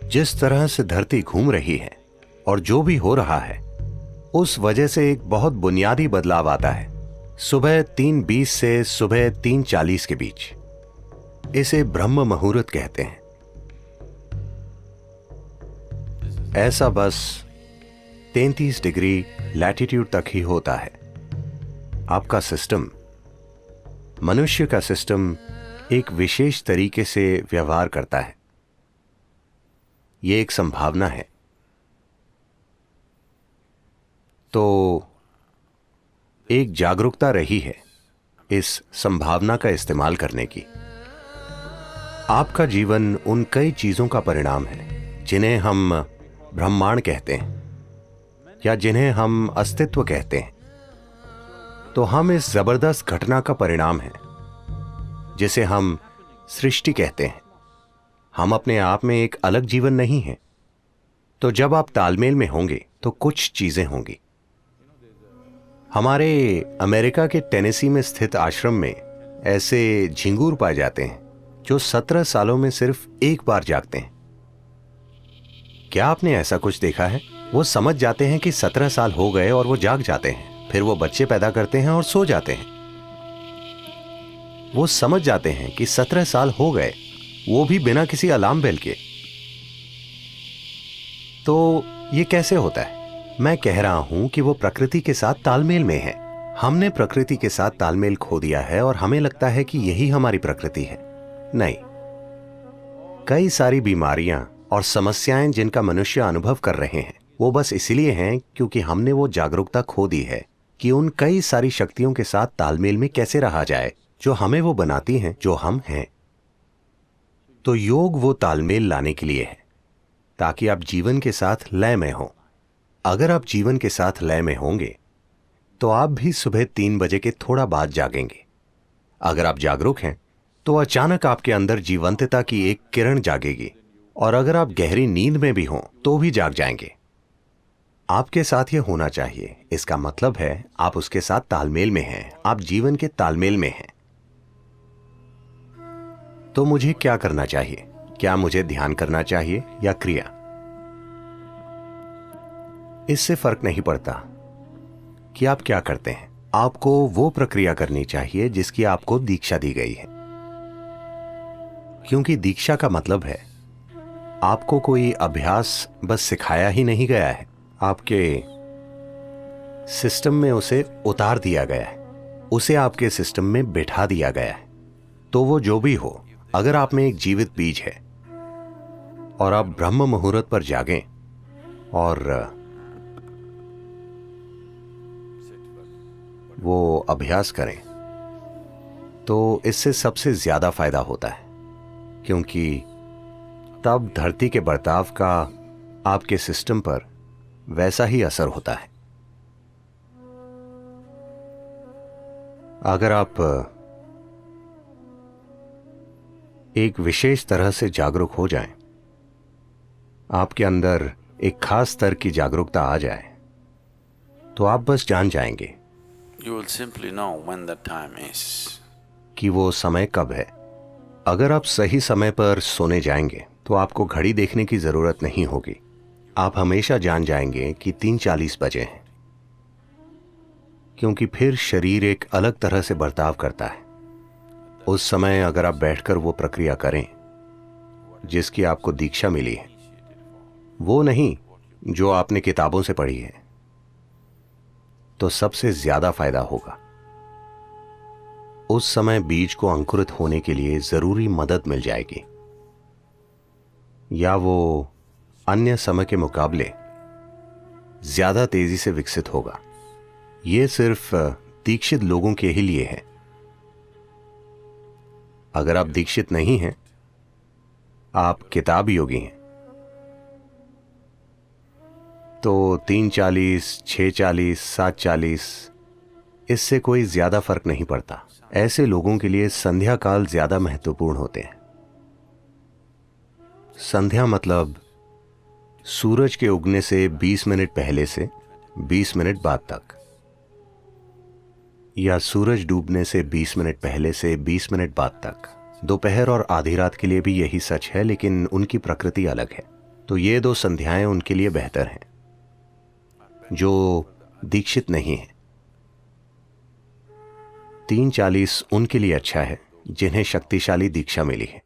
जिस तरह से धरती घूम रही है और जो भी हो रहा है, उस वजह से एक बहुत बुनियादी बदलाव आता है सुबह 3:20 से सुबह 3:40 के बीच। इसे ब्रह्म मुहूर्त कहते हैं। ऐसा बस 33 डिग्री लैटिट्यूड तक ही होता है। आपका सिस्टम, मनुष्य का सिस्टम एक विशेष तरीके से व्यवहार करता है। यह एक संभावना है। तो एक जागरूकता रही है इस संभावना का इस्तेमाल करने की। आपका जीवन उन कई चीजों का परिणाम है जिन्हें हम ब्रह्मांड कहते हैं या जिन्हें हम अस्तित्व कहते हैं। तो हम इस जबरदस्त घटना का परिणाम हैं जिसे हम सृष्टि कहते हैं। हम अपने आप में एक अलग जीवन नहीं हैं। तो जब आप तालमेल में होंगे तो कुछ चीजें होंगी। हमारे अमेरिका के टेनेसी में स्थित आश्रम में ऐसे झिंगूर पाए जाते हैं जो 17 सालों में सिर्फ एक बार जागते हैं। क्या आपने ऐसा कुछ देखा है? वो समझ जाते हैं कि 17 साल हो गए और वो जाग जाते हैं। फिर वो बच्चे पैदा करते हैं और सो जाते हैं। वो समझ जाते हैं कि 17 साल हो गए, वो भी बिना किसी अलार्म बेल के। तो ये कैसे होता है? मैं कह रहा हूं कि वो प्रकृति के साथ तालमेल में है। हमने प्रकृति के साथ तालमेल खो दिया है और हमें लगता है कि यही हमारी प्रकृति है। नहीं, कई सारी बीमारियां और समस्याएं जिनका मनुष्य अनुभव कर रहे हैं वो बस इसलिए हैं क्योंकि हमने वो जागरूकता खो दी है कि उन कई सारी शक्तियों के साथ तालमेल में कैसे रहा जाए जो हमें वो बनाती हैं जो हम हैं। तो योग वो तालमेल लाने के लिए है ताकि आप जीवन के साथ लय में हो। अगर आप जीवन के साथ लय में होंगे तो आप भी सुबह 3 बजे के थोड़ा बाद जागेंगे। अगर आप जागरूक हैं तो अचानक आपके अंदर जीवंतता की एक किरण जागेगी, और अगर आप गहरी नींद में भी हों तो भी जाग जाएंगे। आपके साथ ये होना चाहिए। इसका मतलब है आप उसके साथ तालमेल में हैं, आप जीवन के तालमेल में हैं। तो मुझे क्या करना चाहिए? क्या मुझे ध्यान करना चाहिए या क्रिया? इससे फर्क नहीं पड़ता कि आप क्या करते हैं। आपको वो प्रक्रिया करनी चाहिए जिसकी आपको दीक्षा दी गई है, क्योंकि दीक्षा का मतलब है आपको कोई अभ्यास बस सिखाया ही नहीं गया है, आपके सिस्टम में उसे उतार दिया गया है, उसे आपके सिस्टम में बिठा दिया गया है। तो वो जो भी हो, अगर आप में एक जीवित बीज है और आप ब्रह्म मुहूर्त पर जागें और वो अभ्यास करें तो इससे सबसे ज्यादा फायदा होता है, क्योंकि तब धरती के बर्ताव का आपके सिस्टम पर वैसा ही असर होता है। अगर आप एक विशेष तरह से जागरूक हो जाएं, आपके अंदर एक खास स्तर की जागरूकता आ जाए, तो आप बस जान जाएंगे You will simply know when the time is. कि वो समय कब है। अगर आप सही समय पर सोने जाएंगे तो आपको घड़ी देखने की जरूरत नहीं होगी। आप हमेशा जान जाएंगे कि 3:40 बजे हैं, क्योंकि फिर शरीर एक अलग तरह से बर्ताव करता है। उस समय अगर आप बैठकर वो प्रक्रिया करें जिसकी आपको दीक्षा मिली है, वो नहीं जो आपने किताबों से पढ़ी है, तो सबसे ज्यादा फायदा होगा। उस समय बीज को अंकुरित होने के लिए जरूरी मदद मिल जाएगी, या वो अन्य समय के मुकाबले ज्यादा तेजी से विकसित होगा। यह सिर्फ दीक्षित लोगों के ही लिए है। अगर आप दीक्षित नहीं हैं, आप किताब योगी हैं, तो 3:40, 6:40, 7:40 इससे कोई ज्यादा फर्क नहीं पड़ता। ऐसे लोगों के लिए संध्या काल ज्यादा महत्वपूर्ण होते हैं। संध्या मतलब सूरज के उगने से 20 मिनट पहले से 20 मिनट बाद तक, या सूरज डूबने से 20 मिनट पहले से 20 मिनट बाद तक। दोपहर और आधी रात के लिए भी यही सच है, लेकिन उनकी प्रकृति अलग है। तो ये 2 संध्याएं उनके लिए बेहतर हैं जो दीक्षित नहीं हैं। 3:40 उनके लिए अच्छा है जिन्हें शक्तिशाली दीक्षा मिली है।